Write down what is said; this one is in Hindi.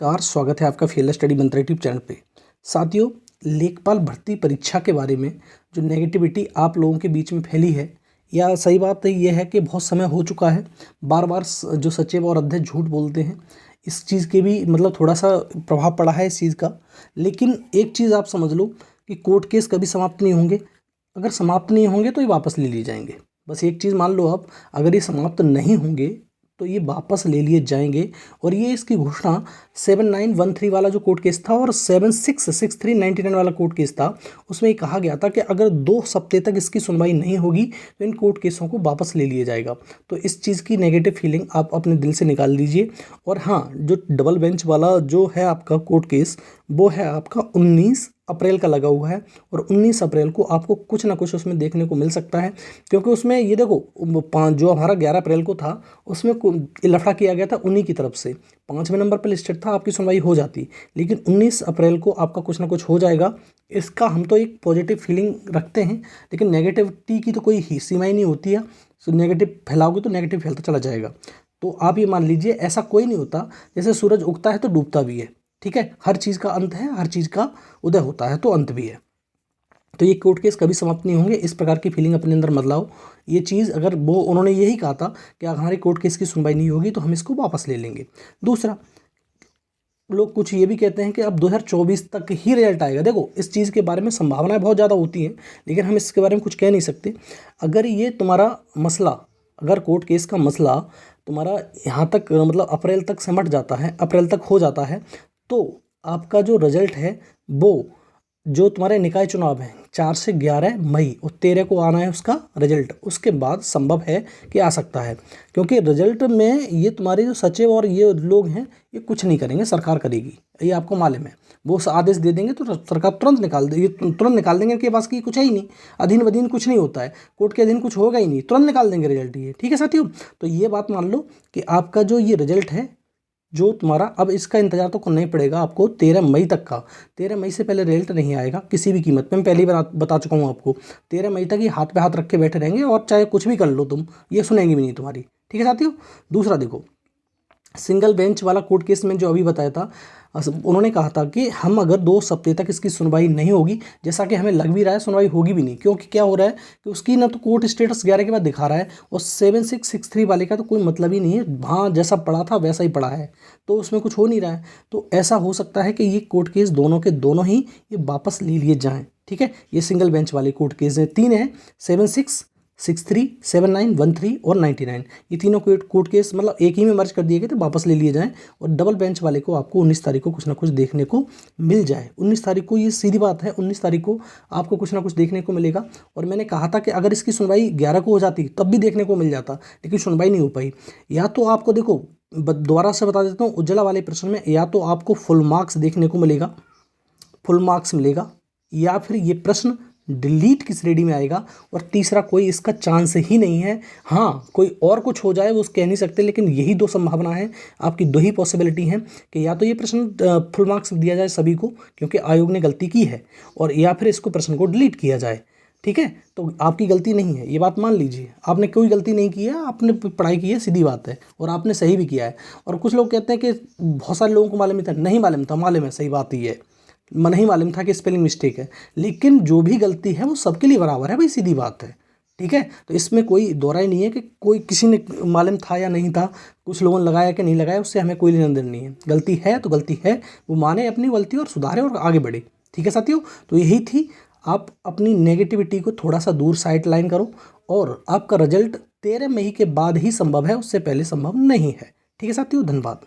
नमस्कार, स्वागत है आपका फील्ड स्टडी मंत्र यूट्यूब चैनल पे। साथियों, लेखपाल भर्ती परीक्षा के बारे में जो नेगेटिविटी आप लोगों के बीच में फैली है, या सही बात ये है कि बहुत समय हो चुका है, बार बार जो सचिव और अध्यक्ष झूठ बोलते हैं, इस चीज़ के भी मतलब थोड़ा सा प्रभाव पड़ा है इस चीज़ का। लेकिन एक चीज़ आप समझ लो कि कोर्ट केस कभी समाप्त नहीं होंगे। अगर समाप्त नहीं होंगे तो ये वापस ले लिए जाएंगे। बस एक चीज़ मान लो आप, अगर ये समाप्त नहीं होंगे तो ये वापस ले लिए जाएंगे। और ये इसकी घोषणा 7913 वाला जो कोर्ट केस था और 766399 वाला कोर्ट केस था, उसमें ये कहा गया था कि अगर 2 हफ्ते तक इसकी सुनवाई नहीं होगी तो इन कोर्ट केसों को वापस ले लिया जाएगा। तो इस चीज़ की नेगेटिव फीलिंग आप अपने दिल से निकाल दीजिए। और हाँ, जो डबल बेंच वाला जो है आपका कोर्ट केस, वो है आपका 19 अप्रैल का लगा हुआ है। और 19 अप्रैल को आपको कुछ ना कुछ उसमें देखने को मिल सकता है, क्योंकि उसमें ये देखो, जो हमारा 11 अप्रैल को था उसमें लफड़ा किया गया था उन्हीं की तरफ से। 5वें नंबर पर लिस्टेड था, आपकी सुनवाई हो जाती। लेकिन 19 अप्रैल को आपका कुछ ना कुछ हो जाएगा। इसका हम तो एक पॉजिटिव फीलिंग रखते हैं, लेकिन नेगेटिविटी की तो कोई ही सीमा ही नहीं होती है। तो नेगेटिव फैलाओगे तो नेगेटिव फैलता चला जाएगा। तो आप ये मान लीजिए, ऐसा कोई नहीं होता, जैसे सूरज उगता है तो डूबता भी है, ठीक है। हर चीज़ का अंत है, हर चीज़ का उदय होता है तो अंत भी है। तो ये कोर्ट केस कभी समाप्त नहीं होंगे, इस प्रकार की फीलिंग अपने अंदर मत लाओ। ये चीज़ अगर वो उन्होंने यही कहा था कि अगर हमारी कोर्ट केस की सुनवाई नहीं होगी तो हम इसको वापस ले लेंगे। दूसरा, लोग कुछ ये भी कहते हैं कि अब 2024 तक ही रिजल्ट आएगा। देखो, इस चीज़ के बारे में संभावनाएं बहुत ज़्यादा होती हैं, लेकिन हम इसके बारे में कुछ कह नहीं सकते। अगर ये तुम्हारा मसला, अगर कोर्ट केस का मसला तुम्हारा यहाँ तक मतलब अप्रैल तक सिमट जाता है, अप्रैल तक हो जाता है, तो आपका जो रिजल्ट है वो, जो तुम्हारे निकाय चुनाव हैं 4 से 11 मई और 13 को आना है उसका रिजल्ट, उसके बाद संभव है कि आ सकता है। क्योंकि रिजल्ट में ये तुम्हारे जो सचिव और ये लोग हैं, ये कुछ नहीं करेंगे, सरकार करेगी, ये आपको मालूम है। वो आदेश दे देंगे तो सरकार तुरंत निकाल देगी, तुरंत निकाल देंगे। इनके पास की कुछ है ही नहीं, अधीन वधीन कुछ नहीं होता है, कोर्ट के अधीन कुछ होगा ही नहीं, तुरंत निकाल देंगे रिजल्ट ये, ठीक है साथियों। तो ये बात मान लो कि आपका जो ये रिजल्ट है, जो तुम्हारा, अब इसका इंतजार तो करना ही पड़ेगा आपको 13 मई तक का। 13 मई से पहले रिजल्ट नहीं आएगा किसी भी कीमत पे। मैं पहले ही बता चुका हूँ आपको, 13 मई तक ही हाथ पे हाथ रख के बैठे रहेंगे, और चाहे कुछ भी कर लो तुम, ये सुनेंगे भी नहीं तुम्हारी, ठीक है साथियों। दूसरा देखो, सिंगल बेंच वाला कोर्ट केस में जो अभी बताया था, उन्होंने कहा था कि हम अगर 2 हफ्ते तक इसकी सुनवाई नहीं होगी, जैसा कि हमें लग भी रहा है सुनवाई होगी भी नहीं, क्योंकि क्या हो रहा है कि उसकी ना तो कोर्ट स्टेटस 11 के बाद दिखा रहा है, और 7663 वाले का तो कोई मतलब ही नहीं है, वहाँ जैसा पड़ा था वैसा ही पड़ा है, तो उसमें कुछ हो नहीं रहा है। तो ऐसा हो सकता है कि ये कोर्ट केस दोनों के दोनों ही ये वापस ले लिए जाएँ, ठीक है। ये सिंगल बेंच वाले कोर्ट केस हैं, 3 हैं, 7663, 7913 और 99। ये तीनों कोर्ट केस मतलब एक ही में मर्ज कर दिए गए थे, वापस ले लिए जाएं। और डबल बेंच वाले को आपको 19 तारीख को कुछ ना कुछ देखने को मिल जाए। 19 तारीख को, ये सीधी बात है, 19 तारीख को आपको कुछ ना कुछ देखने को मिलेगा। और मैंने कहा था कि अगर इसकी सुनवाई 11 को हो जाती तब भी देखने को मिल जाता, लेकिन सुनवाई नहीं हो पाई। या तो आपको देखो, दोबारा से बता देता हूँ, उज्ज्वला वाले प्रश्न में या तो आपको फुल मार्क्स देखने को मिलेगा, फुल मार्क्स मिलेगा, या फिर ये प्रश्न डिलीट की श्रेणी में आएगा। और तीसरा कोई इसका चांस ही नहीं है। हाँ, कोई और कुछ हो जाए वो कह नहीं सकते, लेकिन यही 2 संभावना है आपकी, 2 ही पॉसिबिलिटी हैं कि या तो ये प्रश्न फुल मार्क्स दिया जाए सभी को क्योंकि आयोग ने गलती की है, और या फिर इसको प्रश्न को डिलीट किया जाए, ठीक है। तो आपकी गलती नहीं है, ये बात मान लीजिए, आपने कोई गलती नहीं की है, आपने पढ़ाई की है, सीधी बात है, और आपने सही भी किया है। और कुछ लोग कहते हैं कि बहुत सारे लोगों को मालूम ही था, नहीं मालूम था, मालूम है, सही बात ही है, नहीं मालूम था कि स्पेलिंग मिस्टेक है। लेकिन जो भी गलती है वो सबके लिए बराबर है भाई, सीधी बात है, ठीक है। तो इसमें कोई दोहरा ही नहीं है कि कोई किसी ने मालूम था या नहीं था, कुछ लोगों ने लगाया कि नहीं लगाया, उससे हमें कोई लेना देना नहीं है। गलती है तो गलती है, वो माने अपनी गलती और सुधारे और आगे बढ़े, ठीक है साथियों। तो यही थी, आप अपनी नेगेटिविटी को थोड़ा सा दूर साइड लाइन करो, और आपका रिजल्ट 13 मई के बाद ही संभव है, उससे पहले संभव नहीं है, ठीक है साथियों। धन्यवाद।